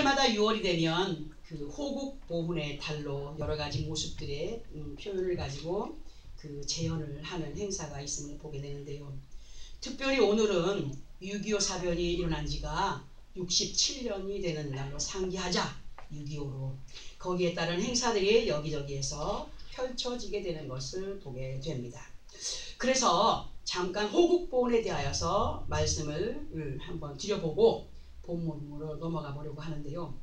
해마다 6월이 되면 그 호국 보훈의 달로 여러 가지 모습들의 표현을 가지고 그 재현을 하는 행사가 있음을 보게 되는데요. 특별히 오늘은 6.25 사변이 일어난 지가 67년이 되는 날로 상기하자 6.25로 거기에 따른 행사들이 여기저기에서 펼쳐지게 되는 것을 보게 됩니다. 그래서 잠깐 호국보훈에 대하여서 말씀을 한번 드려보고 본문으로 넘어가 보려고 하는데요.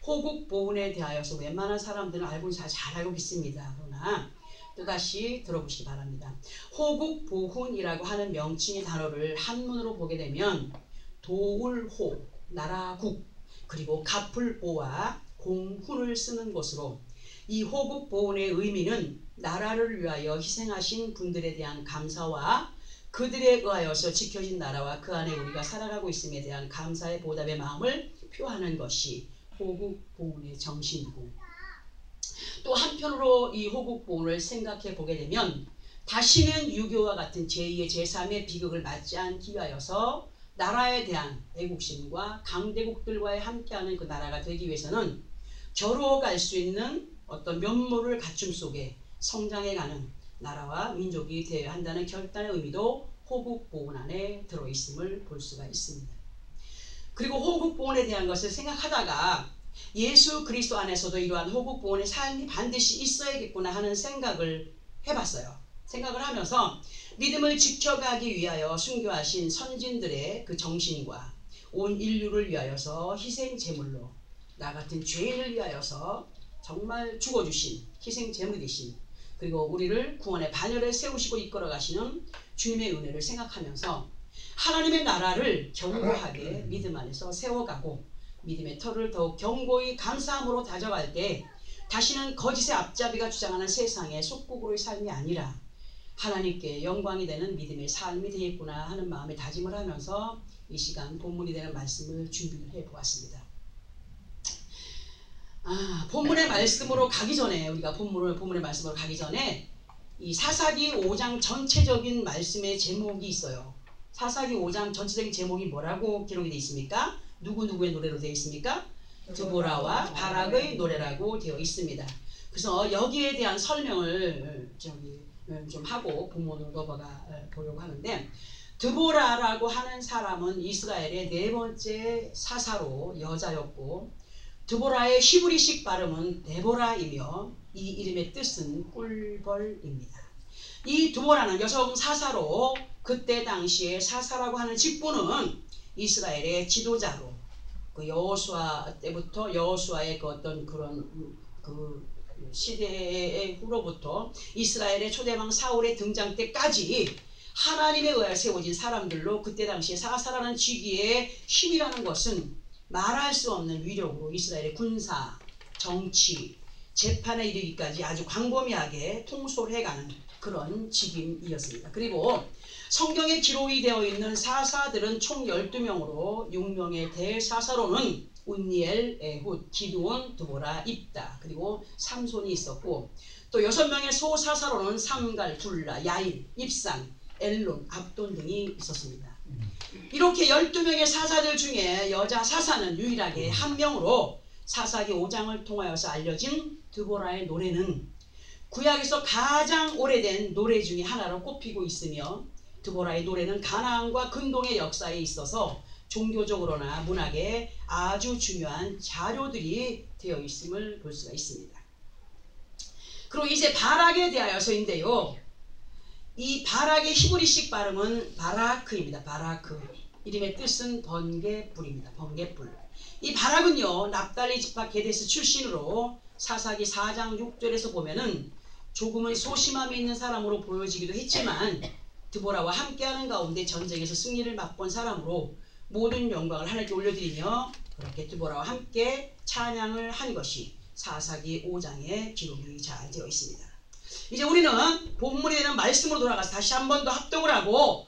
호국보훈에 대하여서 웬만한 사람들은 알고는 잘 알고 있습니다. 그러나 또다시 들어보시기 바랍니다. 호국보훈이라고 하는 명칭의 단어를 한문으로 보게 되면 도울호, 나라국, 그리고 갑불오와 공훈을 쓰는 것으로 이 호국보훈의 의미는 나라를 위하여 희생하신 분들에 대한 감사와 그들에 의하여서 지켜진 나라와 그 안에 우리가 살아가고 있음에 대한 감사의 보답의 마음을 표하는 것이 호국보훈의 정신이고, 또 한편으로 이 호국보훈을 생각해 보게 되면 다시는 6.25와 같은 제2의 제3의 비극을 맞지 않기 위하여서 나라에 대한 애국심과 강대국들과의 함께하는 그 나라가 되기 위해서는 저로갈 수 있는 어떤 면모를 갖춤 속에 성장해가는 나라와 민족이 되어야 한다는 결단의 의미도 호국보훈 안에 들어있음을 볼 수가 있습니다. 그리고 호국보훈에 대한 것을 생각하다가 예수 그리스도 안에서도 이러한 호국보훈의 삶이 반드시 있어야겠구나 하는 생각을 해봤어요. 생각을 하면서 믿음을 지켜가기 위하여 순교하신 선진들의 그 정신과 온 인류를 위하여서 희생 제물로 나 같은 죄인을 위하여서 정말 죽어주신 희생 제물이신, 그리고 우리를 구원의 반열에 세우시고 이끌어 가시는 주님의 은혜를 생각하면서 하나님의 나라를 견고하게 믿음 안에서 세워가고 믿음의 터를 더욱 견고히 감사함으로 다져갈 때 다시는 거짓의 앞잡이가 주장하는 세상의 속국으로의 삶이 아니라 하나님께 영광이 되는 믿음의 삶이 되겠구나 하는 마음의 다짐을 하면서 이 시간 본문이 되는 말씀을 준비를 해 보았습니다. 본문의 말씀으로 가기 전에, 우리가 본문의 말씀으로 가기 전에 이 사사기 5장 전체적인 말씀의 제목이 있어요. 사사기 5장 전체적인 제목이 뭐라고 기록이 되어 있습니까? 누구누구의 노래로 되어 있습니까? 드보라와 바락의 노래라고 되어 있습니다. 그래서 여기에 대한 설명을 좀 하고 본문으로 넘어가 보려고 하는데, 드보라라고 하는 사람은 이스라엘의 네 번째 사사로 여자였고, 드보라의 히브리식 발음은 데보라이며 이 이름의 뜻은 꿀벌입니다. 이 드보라는 여성 사사로 그때 당시에 사사라고 하는 직분은 이스라엘의 지도자로 그 여호수아 때부터 여호수아의 그 어떤 그런 그 시대의 후로부터 이스라엘의 초대왕 사울의 등장 때까지 하나님에 의하여 세워진 사람들로 그때 당시에 사사라는 직위의 힘이라는 것은 말할 수 없는 위력으로 이스라엘의 군사, 정치, 재판에 이르기까지 아주 광범위하게 통솔해가는 그런 직임이었습니다. 그리고 성경에 기록이 되어 있는 사사들은 총 12명으로 6명의 대사사로는 운니엘, 에훗, 기드온, 드보라, 입다, 그리고 삼손이 있었고, 또 6명의 소사사로는 삼갈, 둘라, 야일, 입산, 엘론, 압돈 등이 있었습니다. 이렇게 12명의 사사들 중에 여자 사사는 유일하게 한 명으로 사사기 5장을 통하여서 알려진 드보라의 노래는 구약에서 가장 오래된 노래 중에 하나로 꼽히고 있으며, 드보라의 노래는 가나안과 근동의 역사에 있어서 종교적으로나 문학에 아주 중요한 자료들이 되어 있음을 볼 수가 있습니다. 그리고 이제 바락에 대하여서인데요, 이 바락의 히브리식 발음은 바라크입니다. 바라크. 이름의 뜻은 번개불입니다. 번개불. 이 바락은요, 납달리 지파 게데스 출신으로 사사기 4장 6절에서 보면은 조금은 소심함이 있는 사람으로 보여지기도 했지만 드보라와 함께하는 가운데 전쟁에서 승리를 맛본 사람으로 모든 영광을 하나님께 올려드리며 그렇게 드보라와 함께 찬양을 한 것이 사사기 5장에 기록이 잘 되어 있습니다. 이제 우리는 본문에 대한 말씀으로 돌아가서 다시 한 번 더 합독을 하고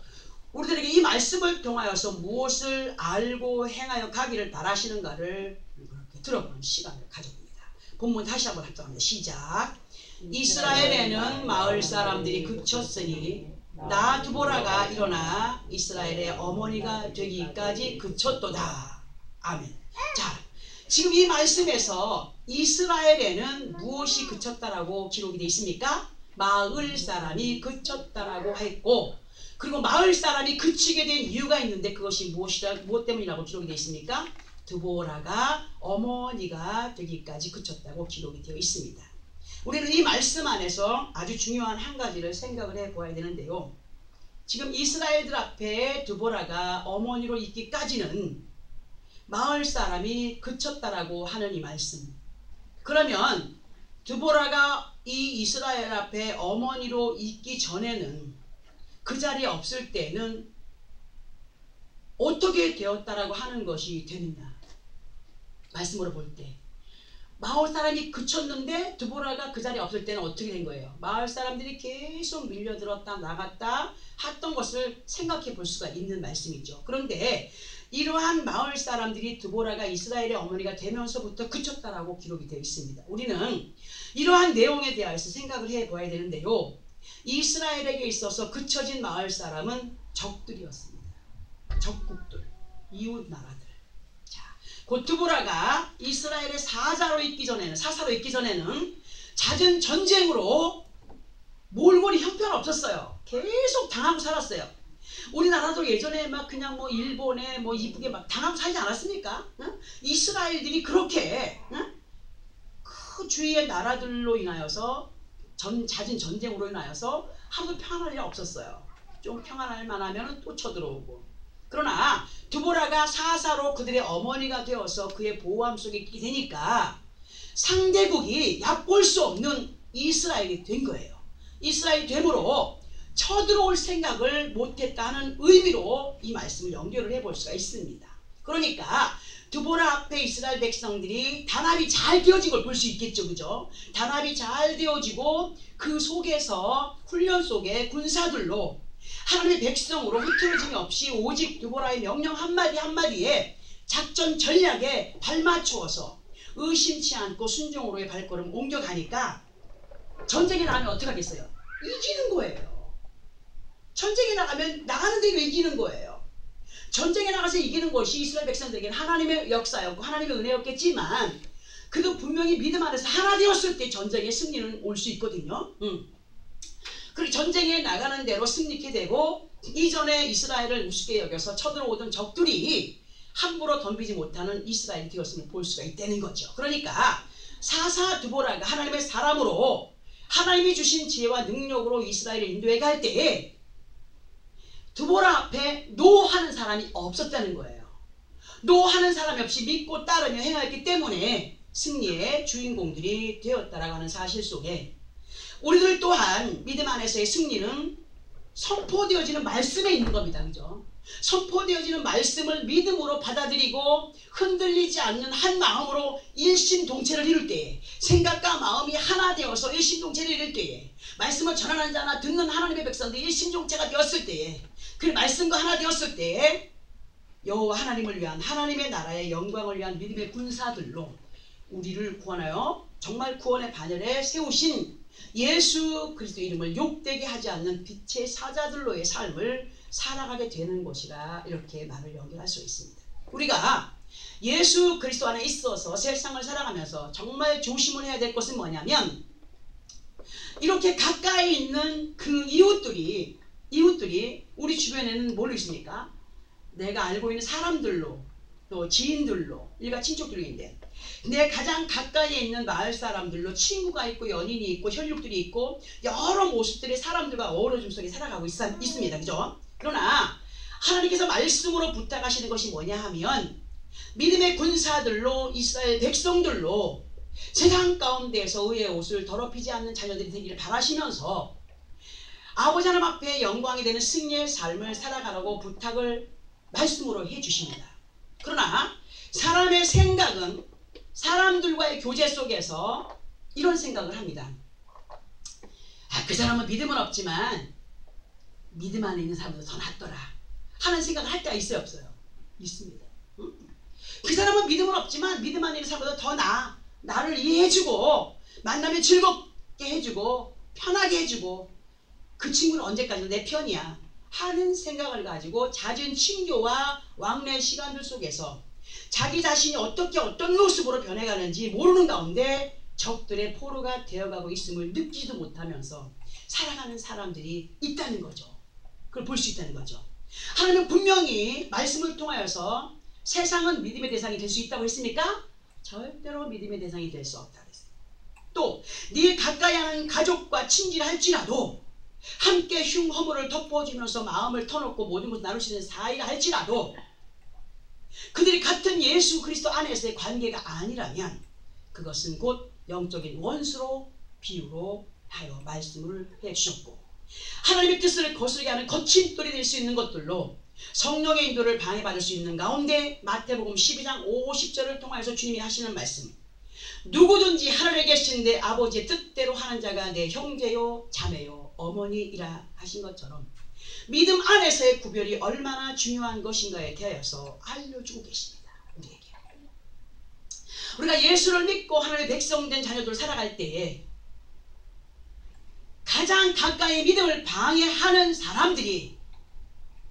우리들에게 이 말씀을 통하여서 무엇을 알고 행하여 가기를 바라시는가를 그렇게 들어보는 시간을 가져봅니다. 본문 다시 한번 합독합니다. 시작. 이스라엘에는 마을 사람들이 그쳤으니 나 드보라가 일어나 이스라엘의 어머니가 되기까지 그쳤도다. 아멘. 자, 지금 이 말씀에서 이스라엘에는 무엇이 그쳤다라고 기록이 되어 있습니까? 마을 사람이 그쳤다라고 했고, 그리고 마을 사람이 그치게 된 이유가 있는데 그것이 무엇 때문이라고 기록이 되어 있습니까? 드보라가 어머니가 되기까지 그쳤다고 기록이 되어 있습니다. 우리는 이 말씀 안에서 아주 중요한 한 가지를 생각을 해보아야 되는데요. 지금 이스라엘들 앞에 드보라가 어머니로 있기까지는 마을 사람이 그쳤다라고 하는 이 말씀. 그러면 드보라가 이 이스라엘 앞에 어머니로 있기 전에는, 그 자리에 없을 때는 어떻게 되었다라고 하는 것이 되느냐. 말씀으로 볼 때 마을 사람이 그쳤는데 드보라가 그 자리에 없을 때는 어떻게 된 거예요? 마을 사람들이 계속 밀려들었다 나갔다 했던 것을 생각해 볼 수가 있는 말씀이죠. 그런데 이러한 마을 사람들이 드보라가 이스라엘의 어머니가 되면서부터 그쳤다라고 기록이 되어 있습니다. 우리는 이러한 내용에 대해서 생각을 해봐야 되는데요. 이스라엘에게 있어서 그쳐진 마을 사람은 적들이었습니다. 적국들, 이웃 나라들. 곧 드보라가 이스라엘의 사사로 있기 전에는 잦은 전쟁으로 몰골이 형편없었어요. 계속 당하고 살았어요. 우리나라도 예전에 막 그냥 뭐 일본에 뭐 이쁘게 막 당하고 살지 않았습니까? 응? 이스라엘들이 그렇게 그 주위의 나라들로 인하여서 잦은 전쟁으로 인하여서 하루도 평안할 일 없었어요. 좀 평안할 만하면 또 쳐들어오고. 그러나 드보라가 사사로 그들의 어머니가 되어서 그의 보호함 속에 있게 되니까 상대국이 얕볼 수 없는 이스라엘이 된 거예요. 이스라엘이 되므로 쳐들어올 생각을 못했다는 의미로 이 말씀을 연결을 해볼 수가 있습니다. 그러니까 드보라 앞에 이스라엘 백성들이 단합이 잘 되어진 걸 볼 수 있겠죠. 그죠? 단합이 잘 되어지고 그 속에서 훈련 속에 군사들로 하나님의 백성으로 흐트러짐이 없이 오직 드보라의 명령 한마디 한마디에 작전 전략에 발맞추어서 의심치 않고 순종으로의 발걸음 옮겨가니까 전쟁에 나가면 어떻게 하겠어요? 이기는 거예요. 전쟁에 나가면 나가는 대로 이기는 거예요. 전쟁에 나가서 이기는 것이 이스라엘 백성들에게는 하나님의 역사였고 하나님의 은혜였겠지만, 그도 분명히 믿음 안에서 하나 되었을 때 전쟁의 승리는 올 수 있거든요. 그리고 전쟁에 나가는 대로 승리케 되고, 이전에 이스라엘을 우습게 여겨서 쳐들어오던 적들이 함부로 덤비지 못하는 이스라엘이 되었음을 볼 수가 있다는 거죠. 그러니까 사사 드보라가 하나님의 사람으로 하나님이 주신 지혜와 능력으로 이스라엘을 인도해 갈 때에 드보라 앞에 노하는 사람이 없었다는 거예요. 노하는 사람이 없이 믿고 따르며 행하였기 때문에 승리의 주인공들이 되었다라고 하는 사실 속에 우리들 또한 믿음 안에서의 승리는 선포되어지는 말씀에 있는 겁니다. 그죠? 선포되어지는 말씀을 믿음으로 받아들이고 흔들리지 않는 한 마음으로 일심동체를 이룰 때에, 생각과 마음이 하나 되어서 일심동체를 이룰 때에, 말씀을 전하는 자나 듣는 하나님의 백성들이 일심동체가 되었을 때에, 그 말씀과 하나 되었을 때에 여호와 하나님을 위한, 하나님의 나라의 영광을 위한 믿음의 군사들로 우리를 구원하여 정말 구원의 반열에 세우신 예수 그리스도 이름을 욕되게 하지 않는 빛의 사자들로의 삶을 살아가게 되는 것이라, 이렇게 말을 연결할 수 있습니다. 우리가 예수 그리스도 안에 있어서 세상을 살아가면서 정말 조심을 해야 될 것은 뭐냐면, 이렇게 가까이 있는 그 이웃들이 우리 주변에는 뭘로 있습니까? 내가 알고 있는 사람들로, 또 지인들로, 일가 친척들인데, 내 가장 가까이에 있는 마을 사람들로 친구가 있고 연인이 있고 혈육들이 있고 여러 모습들의 사람들과 어우러짐 속에 살아가고 있습니다. 그죠? 그러나 하나님께서 말씀으로 부탁하시는 것이 뭐냐 하면, 믿음의 군사들로, 이스라엘 백성들로 세상 가운데에서 의의 옷을 더럽히지 않는 자녀들이 되기를 바라시면서 아버지 하나님 앞에 영광이 되는 승리의 삶을 살아가라고 부탁을 말씀으로 해주십니다. 그러나 사람의 생각은 사람들과의 교제 속에서 이런 생각을 합니다. 그 사람은 믿음은 없지만 믿음 안에 있는 사람보다 더 낫더라 하는 생각을 할 때가 있어요, 없어요? 있습니다. 그 사람은 믿음은 없지만 믿음 안에 있는 사람보다 더 나를 이해해주고 만나면 즐겁게 해주고 편하게 해주고, 그 친구는 언제까지나 내 편이야 하는 생각을 가지고 잦은 친교와 왕래의 시간들 속에서 자기 자신이 어떻게 어떤 모습으로 변해가는지 모르는 가운데 적들의 포로가 되어가고 있음을 느끼지도 못하면서 살아가는 사람들이 있다는 거죠. 그걸 볼 수 있다는 거죠. 하나님은 분명히 말씀을 통하여서 세상은 믿음의 대상이 될 수 있다고 했습니까? 절대로 믿음의 대상이 될 수 없다고 했어요. 또 네 가까이 하는 가족과 친지할지라도 함께 흉허물을 덮어주면서 마음을 터놓고 모든 것을 나눌 수 있는 사이라 할지라도 그들이 같은 예수 그리스도 안에서의 관계가 아니라면 그것은 곧 영적인 원수로 비유로 하여 말씀을 해주셨고, 하나님의 뜻을 거스르게 하는 거친 돌이 될 수 있는 것들로 성령의 인도를 방해받을 수 있는 가운데 마태복음 12장 50절을 통하여서 주님이 하시는 말씀, 누구든지 하늘에 계신 내 아버지의 뜻대로 하는 자가 내 형제요 자매요 어머니이라 하신 것처럼 믿음 안에서의 구별이 얼마나 중요한 것인가에 대하여서 알려주고 계십니다. 우리에게. 우리가 예수를 믿고 하나님의 백성된 자녀들 살아갈 때에 가장 가까이 믿음을 방해하는 사람들이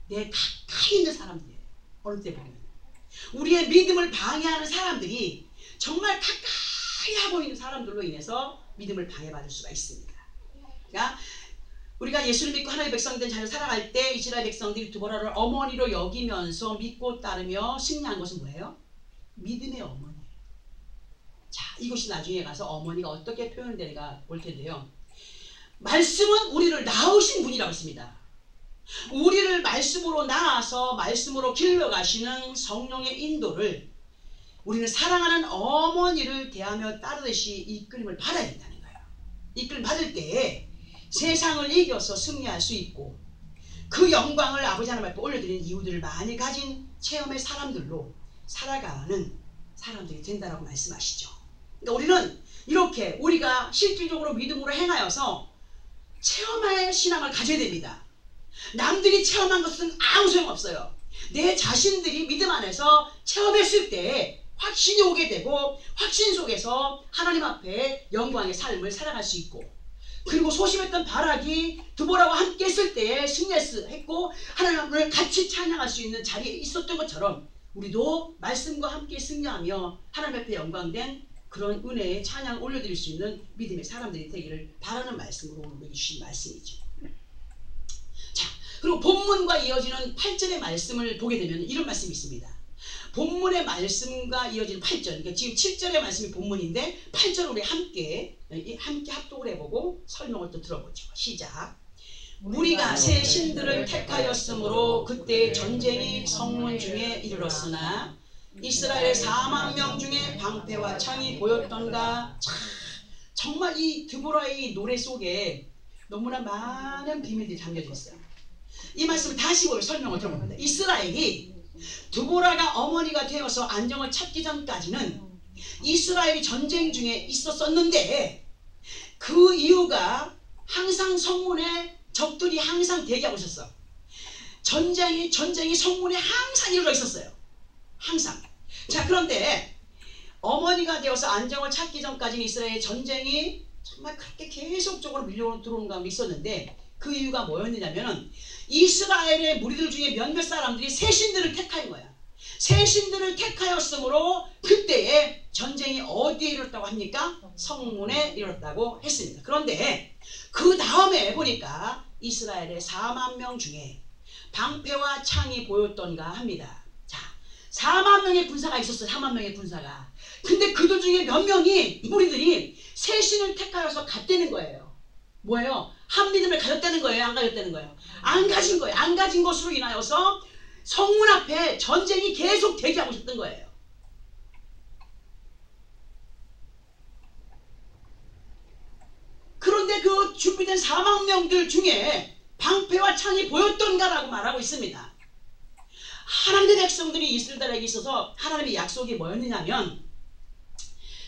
내 가까이 있는 사람들이에요. 어느 때 보면 우리의 믿음을 방해하는 사람들이 정말 가까이 하고 있는 사람들로 인해서 믿음을 방해받을 수가 있습니다. 그러니까 우리가 예수를 믿고 하나님의 백성된 자녀 살아갈 때 이스라엘 백성들이 드보라를 어머니로 여기면서 믿고 따르며 승리한 것은 뭐예요? 믿음의 어머니. 자, 이것이 나중에 가서 어머니가 어떻게 표현되는가 볼 텐데요. 말씀은 우리를 낳으신 분이라고 했습니다. 우리를 말씀으로 낳아서 말씀으로 길러가시는 성령의 인도를 우리는 사랑하는 어머니를 대하며 따르듯이 이끌림을 받아야 된다는 거예요. 이끌림 받을 때에 세상을 이겨서 승리할 수 있고 그 영광을 아버지 하나님 앞에 올려드리는 이유들을 많이 가진 체험의 사람들로 살아가는 사람들이 된다라고 말씀하시죠. 그러니까 우리는 이렇게 우리가 실질적으로 믿음으로 행하여서 체험할 신앙을 가져야 됩니다. 남들이 체험한 것은 아무 소용없어요. 내 자신들이 믿음 안에서 체험했을 때 확신이 오게 되고 확신 속에서 하나님 앞에 영광의 삶을 살아갈 수 있고, 그리고 소심했던 바락이 드보라와 함께 했을 때에 승리했고 하나님을 같이 찬양할 수 있는 자리에 있었던 것처럼 우리도 말씀과 함께 승리하며 하나님 앞에 영광된 그런 은혜의 찬양 올려드릴 수 있는 믿음의 사람들이 되기를 바라는 말씀으로 오늘 주신 말씀이죠. 자, 그리고 본문과 이어지는 8절의 말씀을 보게 되면 이런 말씀이 있습니다. 본문의 말씀과 이어지는 8절, 그러니까 지금 7절의 말씀이 본문인데 8절을 우리 함께 합독을 해보고 설명을 또 들어보죠. 시작. 우리가 새 신들을 택하였으므로 그때 전쟁이 성문 중에 이르렀으나 이스라엘 4만 명 중에 방패와 창이 보였던가. 정말 이 드보라의 노래 속에 너무나 많은 비밀들이 담겨져 있어요. 이 말씀을 다시 설명을 들어봅니다. 이스라엘이 드보라가 어머니가 되어서 안정을 찾기 전까지는 이스라엘이 전쟁 중에 있었었는데 그 이유가 항상 성문에 적들이 항상 대기하고 있었어. 전쟁이 성문에 항상 이루어져 있었어요. 항상. 자, 그런데 어머니가 되어서 안정을 찾기 전까지는 이스라엘 전쟁이 정말 그렇게 계속적으로 밀려 들어오는 가운데 있었는데 그 이유가 뭐였느냐면 이스라엘의 무리들 중에 몇몇 사람들이 새 신들을 택한 거야. 새 신들을 택하였으므로 그때에 전쟁이 어디에 이뤘다고 합니까? 성문에 이뤘다고 했습니다. 그런데 그 다음에 보니까 이스라엘의 4만 명 중에 방패와 창이 보였던가 합니다. 자, 4만 명의 군사가 있었어요. 4만 명의 군사가. 근데 그들 중에 몇 명이 무리들이 새 신을 택하여서 갔다는 거예요. 뭐예요? 한 믿음을 가졌다는 거예요? 안 가졌다는 거예요? 안 가진 거예요. 안 가진 것으로 인하여서 성문 앞에 전쟁이 계속 대기하고 있었던 거예요. 그런데 그 준비된 4만 명들 중에 방패와 창이 보였던가라고 말하고 있습니다. 하나님의 백성들이 이스라엘에게 있어서 하나님의 약속이 뭐였느냐면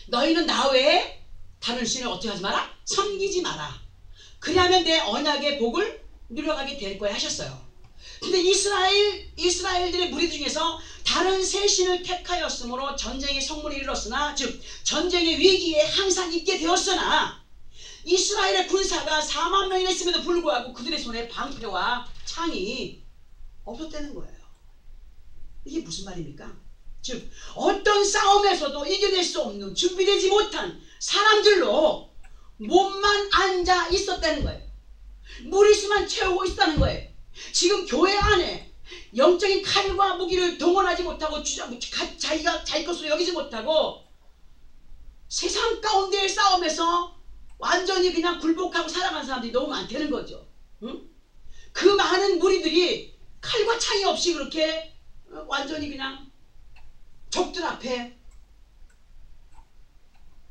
너희는 나 외에 다른 신을 어떻게 하지 마라? 섬기지 마라. 그리하면 내 언약의 복을 누려가게 될 거야 하셨어요. 근데 이스라엘들의 무리 중에서 다른 새 신을 택하였으므로 전쟁의 성문에 이르렀으나, 즉 전쟁의 위기에 항상 있게 되었으나 이스라엘의 군사가 4만 명이나 있음에도 불구하고 그들의 손에 방패와 창이 없었다는 거예요. 이게 무슨 말입니까? 즉 어떤 싸움에서도 이겨낼 수 없는 준비되지 못한 사람들로 몸만 앉아 있었다는 거예요. 무리수만 채우고 있다는 거예요. 지금 교회 안에 영적인 칼과 무기를 동원하지 못하고 자기가 자기 것으로 여기지 못하고 세상 가운데의 싸움에서 완전히 그냥 굴복하고 살아가는 사람들이 너무 많다는 거죠. 응? 그 많은 무리들이 칼과 창이 없이 그렇게 완전히 그냥 적들 앞에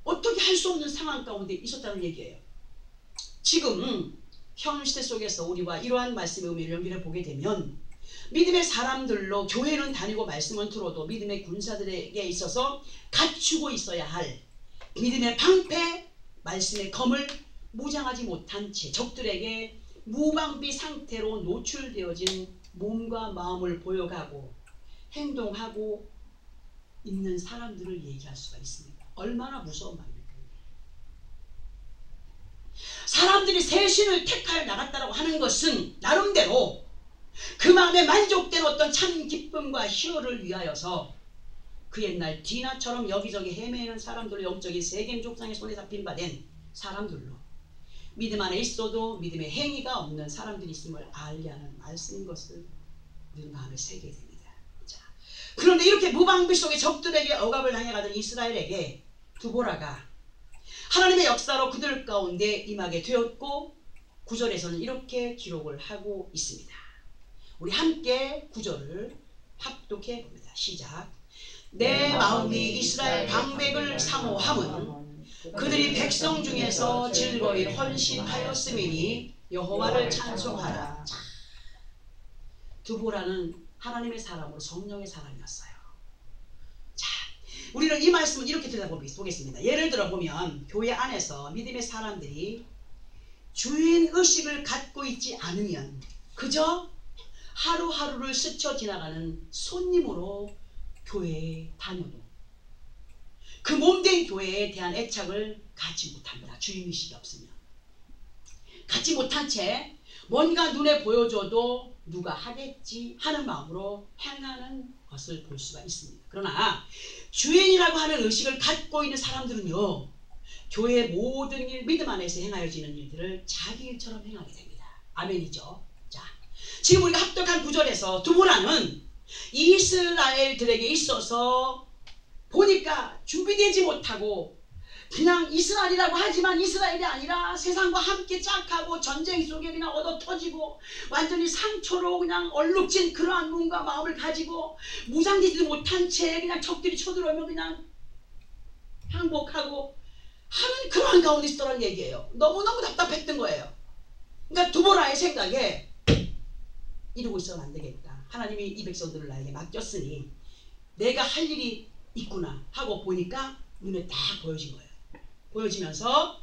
어떻게 할 수 없는 상황 가운데 있었다는 얘기예요. 지금 현 시대 속에서 우리와 이러한 말씀의 의미를 연결해 보게 되면 믿음의 사람들로 교회는 다니고 말씀은 들어도 믿음의 군사들에게 있어서 갖추고 있어야 할 믿음의 방패, 말씀의 검을 무장하지 못한 채 적들에게 무방비 상태로 노출되어진 몸과 마음을 보여가고 행동하고 있는 사람들을 얘기할 수가 있습니다. 얼마나 무서운 말입니까? 사람들이 새 신을 택하여 나갔다고 하는 것은 나름대로 그 마음에 만족된 어떤 참 기쁨과 희열을 위하여서 그 옛날 디나처럼 여기저기 헤매는 사람들로 영적인 세겜 족장의 손에 잡힌 바 된 사람들로 믿음 안에 있어도 믿음의 행위가 없는 사람들이 있음을 알게 하는 말씀인 것을 우리는 마음에 새게 됩니다. 자, 그런데 이렇게 무방비 속에 적들에게 억압을 당해가던 이스라엘에게 두보라가 하나님의 역사로 그들 가운데 임하게 되었고 9절에서는 이렇게 기록을 하고 있습니다. 우리 함께 9절을 합독해 봅니다. 시작. 내 마음이 이스라엘 방백을 사모함은 그들이 백성 중에서 즐거이 헌신하였음이니 여호와를 찬송하라. 두보라는 하나님의 사람으로 성령의 사람이었어요. 자, 우리는 이 말씀을 이렇게 들여다보겠습니다. 예를 들어 보면 교회 안에서 믿음의 사람들이 주인의식을 갖고 있지 않으면 그저 하루하루를 스쳐 지나가는 손님으로 교회에 다녀도 그 몸된 교회에 대한 애착을 갖지 못합니다. 주인의식이 없으면. 갖지 못한 채 뭔가 눈에 보여줘도 누가 하겠지 하는 마음으로 행하는 것을 볼 수가 있습니다. 그러나 주인이라고 하는 의식을 갖고 있는 사람들은요, 교회의 모든 일, 믿음 안에서 행하여지는 일들을 자기 일처럼 행하게 됩니다. 아멘이죠. 자, 지금 우리가 합독한 9절에서 두보라는 이스라엘들에게 있어서 보니까 준비되지 못하고 그냥 이스라엘이라고 하지만 이스라엘이 아니라 세상과 함께 짝하고 전쟁 속에 그냥 얻어 터지고 완전히 상처로 그냥 얼룩진 그러한 몸과 마음을 가지고 무장되지도 못한 채 그냥 적들이 쳐들어오면 그냥 항복하고 하는 그러한 가운데 있었다는 얘기예요. 너무너무 답답했던 거예요. 그러니까 두보라의 생각에 이러고 있어는 안 되겠다. 하나님이 이 백성들을 나에게 맡겼으니 내가 할 일이 있구나 하고 보니까 눈에 딱 보여진 거예요. 보여지면서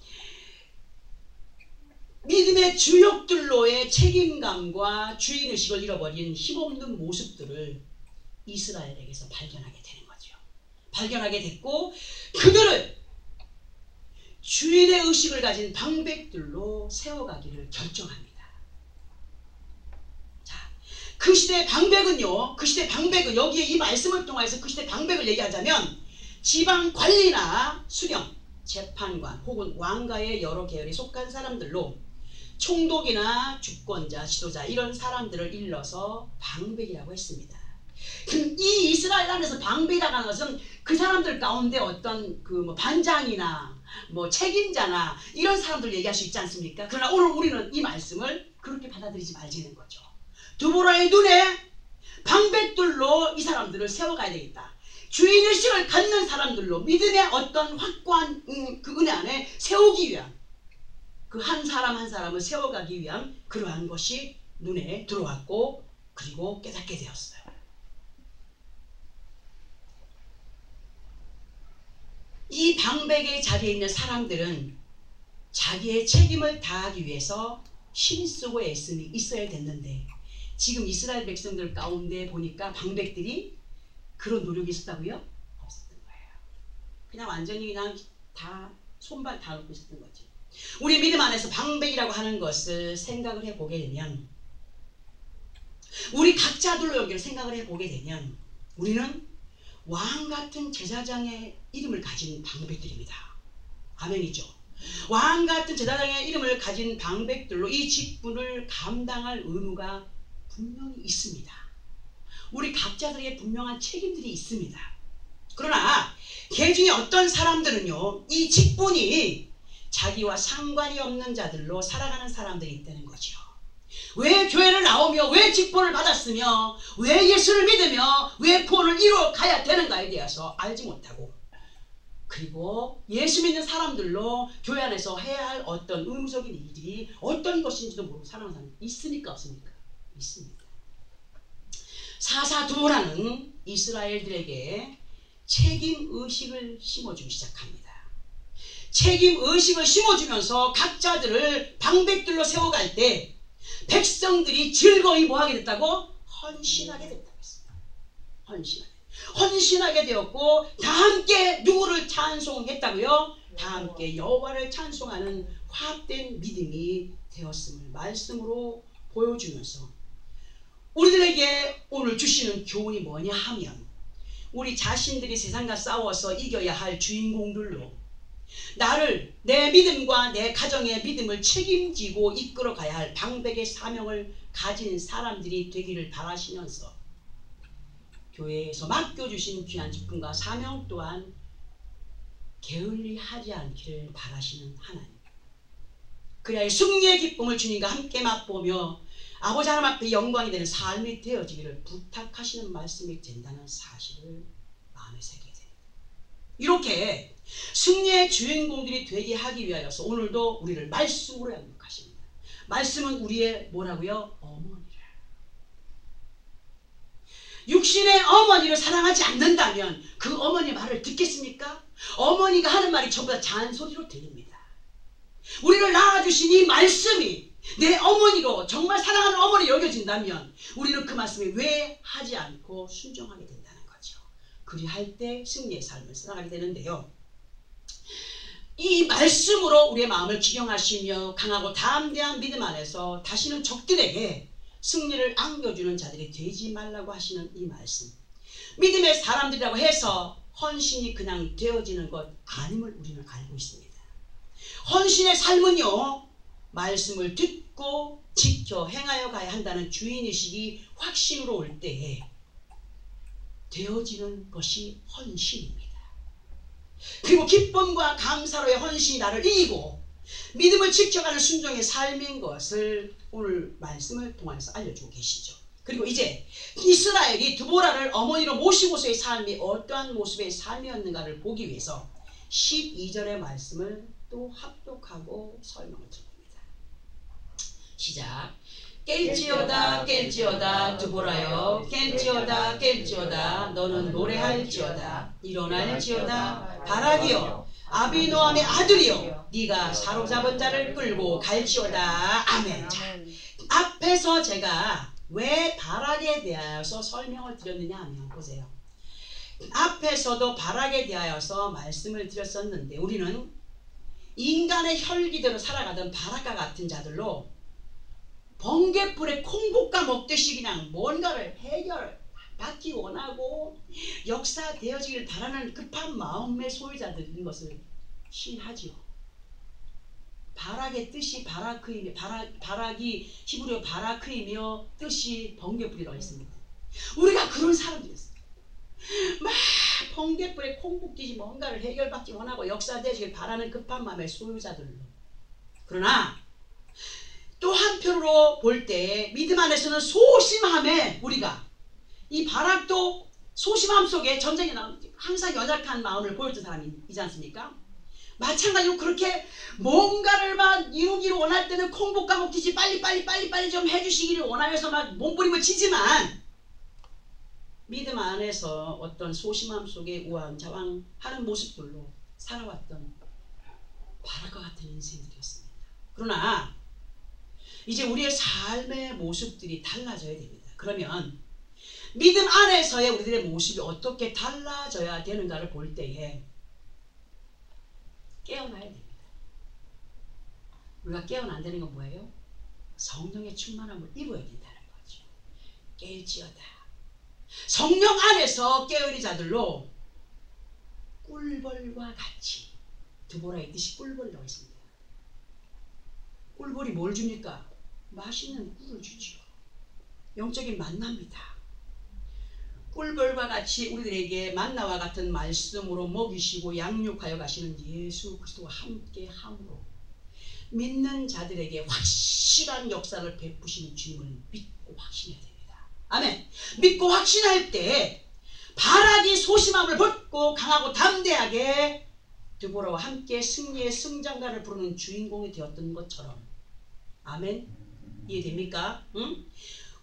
믿음의 주역들로의 책임감과 주인의식을 잃어버린 힘없는 모습들을 이스라엘에게서 발견하게 되는 거죠. 발견하게 됐고 그들을 주인의 의식을 가진 방백들로 세워가기를 결정합니다. 그 시대의 방백은요, 그 시대의 방백은 여기에 이 말씀을 통해서 그 시대의 방백을 얘기하자면 지방 관리나 수령, 재판관 혹은 왕가의 여러 계열에 속한 사람들로 총독이나 주권자, 지도자 이런 사람들을 일러서 방백이라고 했습니다. 이 이스라엘 안에서 방백이라고 하는 것은 그 사람들 가운데 어떤 그 뭐 반장이나 뭐 책임자나 이런 사람들 얘기할 수 있지 않습니까? 그러나 오늘 우리는 이 말씀을 그렇게 받아들이지 말자는 거죠. 두보라의 눈에 방백들로 이 사람들을 세워가야 되겠다. 주인의식을 갖는 사람들로 믿음의 어떤 확고한 그 은혜 안에 세우기 위한 그 한 사람 한 사람을 세워가기 위한 그러한 것이 눈에 들어왔고 그리고 깨닫게 되었어요. 이 방백의 자리에 있는 사람들은 자기의 책임을 다하기 위해서 힘쓰고 애씀이 있어야 됐는데 지금 이스라엘 백성들 가운데 보니까 방백들이 그런 노력이 있었다고요? 없었던 거예요. 그냥 완전히 그냥 다 손발 다 놓고 있었던 거지. 우리 믿음 안에서 방백이라고 하는 것을 생각을 해보게 되면 우리 각자들로 여기를 생각을 해보게 되면 우리는 왕같은 제사장의 이름을 가진 방백들입니다. 아멘이죠. 왕같은 제사장의 이름을 가진 방백들로 이 직분을 감당할 의무가 분명히 있습니다. 우리 각자들에게 분명한 책임들이 있습니다. 그러나 그 중에 어떤 사람들은요, 이 직분이 자기와 상관이 없는 자들로 살아가는 사람들이 있다는 거죠. 왜 교회를 나오며, 왜 직분을 받았으며, 왜 예수를 믿으며, 왜 구원을 이루어 가야 되는가에 대해서 알지 못하고, 그리고 예수 믿는 사람들로 교회 안에서 해야 할 어떤 의무적인 일이 어떤 것인지도 모르고 살아가는 사람이 있습니까, 없습니까? 있습니다. 사사두보라는 이스라엘들에게 책임의식을 심어주기 시작합니다. 책임의식을 심어주면서 각자들을 방백들로 세워갈 때 백성들이 즐거이 뭐하게 됐다고? 헌신하게 됐다고 했습니다. 헌신하게 되었고, 다 함께 누구를 찬송했다고요? 다 함께 여호와를 찬송하는 화합된 믿음이 되었음을 말씀으로 보여주면서 우리들에게 오늘 주시는 교훈이 뭐냐 하면, 우리 자신들이 세상과 싸워서 이겨야 할 주인공들로 나를, 내 믿음과 내 가정의 믿음을 책임지고 이끌어 가야 할 방백의 사명을 가진 사람들이 되기를 바라시면서 교회에서 맡겨주신 귀한 직분과 사명 또한 게을리 하지 않기를 바라시는 하나님, 그래야 승리의 기쁨을 주님과 함께 맛보며 아버지 하나님 앞에 영광이 되는 삶이 되어지기를 부탁하시는 말씀이 된다는 사실을 마음에 새기게 됩니다. 이렇게 승리의 주인공들이 되게 하기 위하여서 오늘도 우리를 말씀으로 양육하십니다. 말씀은 우리의 뭐라고요? 어머니라. 육신의 어머니를 사랑하지 않는다면 그 어머니 말을 듣겠습니까? 어머니가 하는 말이 전부 다 잔소리로 들립니다. 우리를 낳아주신 이 말씀이 내 어머니로, 정말 사랑하는 어머니 여겨진다면 우리는 그 말씀에 왜 하지 않고 순종하게 된다는 거죠. 그리할 때 승리의 삶을 살아가게 되는데요, 이 말씀으로 우리의 마음을 기경하시며 강하고 담대한 믿음 안에서 다시는 적들에게 승리를 안겨주는 자들이 되지 말라고 하시는 이 말씀, 믿음의 사람들이라고 해서 헌신이 그냥 되어지는 것 아님을 우리는 알고 있습니다. 헌신의 삶은요, 말씀을 듣고 지켜 행하여 가야 한다는 주인의식이 확신으로 올 때에 되어지는 것이 헌신입니다. 그리고 기쁨과 감사로의 헌신이 나를 이기고 믿음을 지켜가는 순종의 삶인 것을 오늘 말씀을 통해서 알려주고 계시죠. 그리고 이제 이스라엘이 드보라를 어머니로 모시고서의 삶이 어떠한 모습의 삶이었는가를 보기 위해서 12절의 말씀을 또 합독하고 설명을 드립니다. 시작. 깰지어다 깰지어다 드보라여, 깰지어다 깰지어다 너는 노래할지어다. 일어날지어다 바락이여, 아비노함의 아들이여, 네가 사로잡은 자를 끌고 갈지어다. 아멘. 자, 앞에서 제가 왜 바락에 대하여서 설명을 드렸느냐 하면, 보세요. 앞에서도 바락에 대하여서 말씀을 드렸었는데, 우리는 인간의 혈기대로 살아가던 바락과 같은 자들로 번갯불에 콩볶아 먹듯이 그냥 뭔가를 해결받기 원하고 역사되어지길 바라는 급한 마음의 소유자들인 것을 시인하지요. 바락의 뜻이 바라크이며, 바락이 히브리어 바라크이며 뜻이 번갯불이라고 했습니다. 우리가 그런 사람들이었어요. 막 번갯불에 콩 볶듯이 뭔가를 해결받기 원하고 역사되어지길 바라는 급한 마음의 소유자들로. 그러나 또 한편으로 볼 때 믿음 안에서는 소심함에, 우리가 이 바락도 소심함 속에 전쟁에 나온 항상 연약한 마음을 보였던 사람이지 않습니까? 마찬가지로 그렇게 뭔가를 막 이루기를 원할 때는 콩 볶아 먹듯이 빨리 좀 해주시기를 원하여서 막 몸부림을 치지만, 믿음 안에서 어떤 소심함 속에 우왕좌왕하는 모습들로 살아왔던 바락과 같은 인생들이었습니다. 그러나 이제 우리의 삶의 모습들이 달라져야 됩니다. 그러면 믿음 안에서의 우리들의 모습이 어떻게 달라져야 되는가를 볼 때에 깨어나야 됩니다. 우리가 깨어나 안 되는 건 뭐예요? 성령의 충만함을 입어야 된다는 거죠. 깰지어다. 성령 안에서 깨어있는 자들로 꿀벌과 같이, 드보라의 뜻이 꿀벌이라고 했습니다. 꿀벌이 뭘 줍니까? 맛있는 꿀을 주지요. 영적인 만나입니다. 꿀벌과 같이 우리들에게 만나와 같은 말씀으로 먹이시고 양육하여 가시는 예수 그리스도와 함께 함으로 믿는 자들에게 확실한 역사를 베푸시는 주님을 믿고 확신해야 됩니다. 아멘. 믿고 확신할 때 바라기 소심함을 벗고 강하고 담대하게 드보라와 함께 승리의 승장가를 부르는 주인공이 되었던 것처럼. 아멘. 이해됩니까? 응?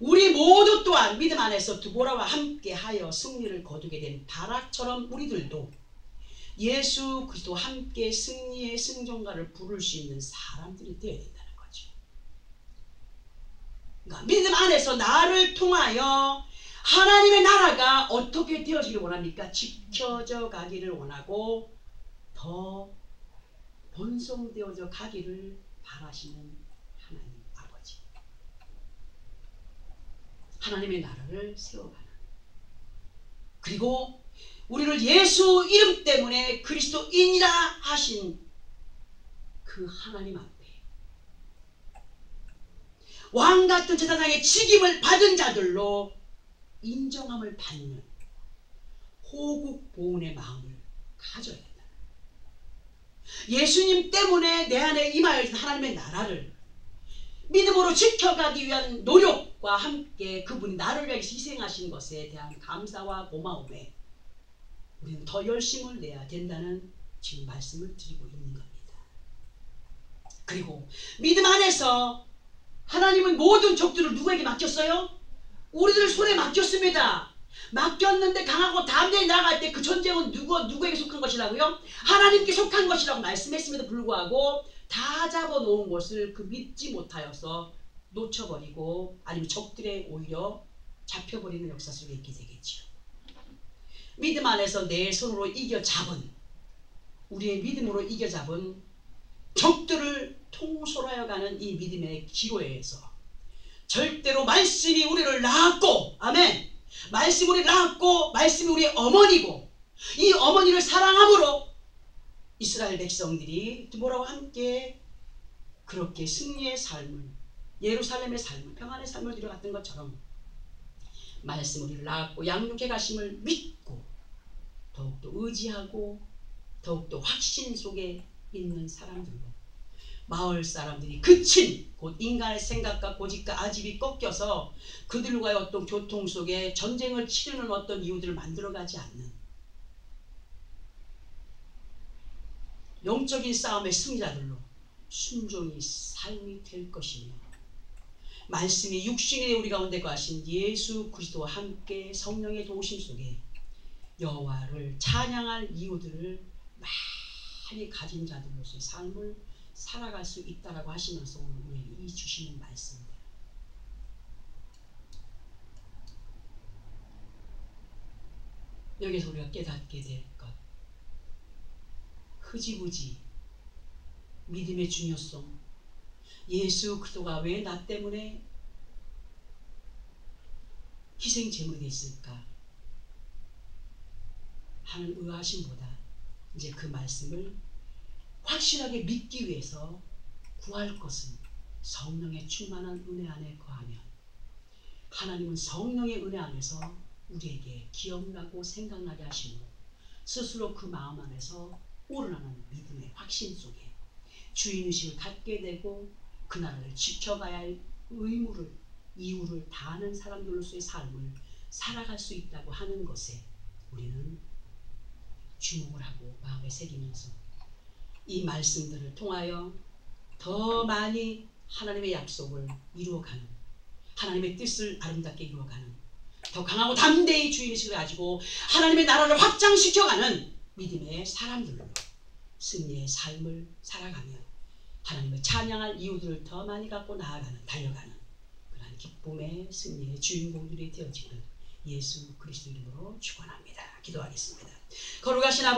우리 모두 또한 믿음 안에서 드보라와 함께 하여 승리를 거두게 된 바락처럼 우리들도 예수 그리스도와 함께 승리의 승전가를 부를 수 있는 사람들이 되어야 된다는 거죠. 그러니까 믿음 안에서 나를 통하여 하나님의 나라가 어떻게 되어지기를 원합니까? 지켜져 가기를 원하고 더 번성되어져 가기를 바라시는 하나님 아버지. 하나님의 나라를 세워가는, 그리고 우리를 예수 이름 때문에 그리스도인이라 하신 그 하나님 앞에 왕같은 제사장의 직임을 받은 자들로 인정함을 받는 호국보훈의 마음을 가져야 된다. 예수님 때문에 내 안에 임하여 있는 하나님의 나라를 믿음으로 지켜가기 위한 노력과 함께 그분이 나를 위해서 희생하신 것에 대한 감사와 고마움에 우리는 더 열심을 내야 된다는 지금 말씀을 드리고 있는 겁니다. 그리고 믿음 안에서 하나님은 모든 적들을 누구에게 맡겼어요? 우리들 손에 맡겼습니다. 맡겼는데 강하고 담대히 나아갈 때 그 전쟁은 누구에게 속한 것이라고요? 하나님께 속한 것이라고 말씀했음에도 불구하고 다 잡아놓은 것을 그 믿지 못하여서 놓쳐버리고 아니면 적들에 오히려 잡혀버리는 역사 속에 있게 되겠죠. 믿음 안에서 내 손으로 이겨 잡은, 우리의 믿음으로 이겨 잡은 적들을 통솔하여 가는 이 믿음의 기로에서 절대로 말씀이 우리를 낳았고, 아멘, 말씀이 우리를 낳았고 말씀이 우리의 어머니고 이 어머니를 사랑함으로 이스라엘 백성들이 드보라와 함께 그렇게 승리의 삶을, 예루살렘의 삶을, 평안의 삶을 누려갔던 것처럼 말씀 우리를 낳았고 양육해 가심을 믿고 더욱더 의지하고 더욱더 확신 속에 있는 사람들로 마을 사람들이 그친 곧 인간의 생각과 고집과 아집이 꺾여서 그들과의 어떤 교통 속에 전쟁을 치르는 어떤 이유들을 만들어가지 않는 영적인 싸움의 승자들로 순종이 삶이 될 것이며 말씀이 육신이 되어 우리 가운데 거하신 예수 그리스도와 함께 성령의 도우심 속에 여호와를 찬양할 이유들을 많이 가진 자들로서의 삶을 살아갈 수 있다라고 하시면서 오늘 우리에게 이 주시는 말씀입니다. 여기서 우리가 깨닫게 될 것, 흐지부지 믿음의 중요성, 예수 그리스도가 왜 나 때문에 희생 제물이 됐을까 하는 의아심보다 이제 그 말씀을 확실하게 믿기 위해서 구할 것은 성령의 충만한 은혜 안에 거하면 하나님은 성령의 은혜 안에서 우리에게 기억나고 생각나게 하시므로 스스로 그 마음 안에서 우러나는 믿음의 확신 속에 주인의식을 갖게 되고 그 나라를 지켜가야 할 의무를, 이유를 다하는 사람들로서의 삶을 살아갈 수 있다고 하는 것에 우리는 주목을 하고 마음에 새기면서 이 말씀들을 통하여 더 많이 하나님의 약속을 이루어가는, 하나님의 뜻을 아름답게 이루어가는, 더 강하고 담대히 주인의식을 가지고 하나님의 나라를 확장시켜가는 믿음의 사람들로 승리의 삶을 살아가며 하나님을 찬양할 이유들을 더 많이 갖고 나아가는, 달려가는 그런 기쁨의 승리의 주인공들이 되어지는 예수 그리스도 이름으로 축원합니다. 기도하겠습니다. 거룩하신 아버지,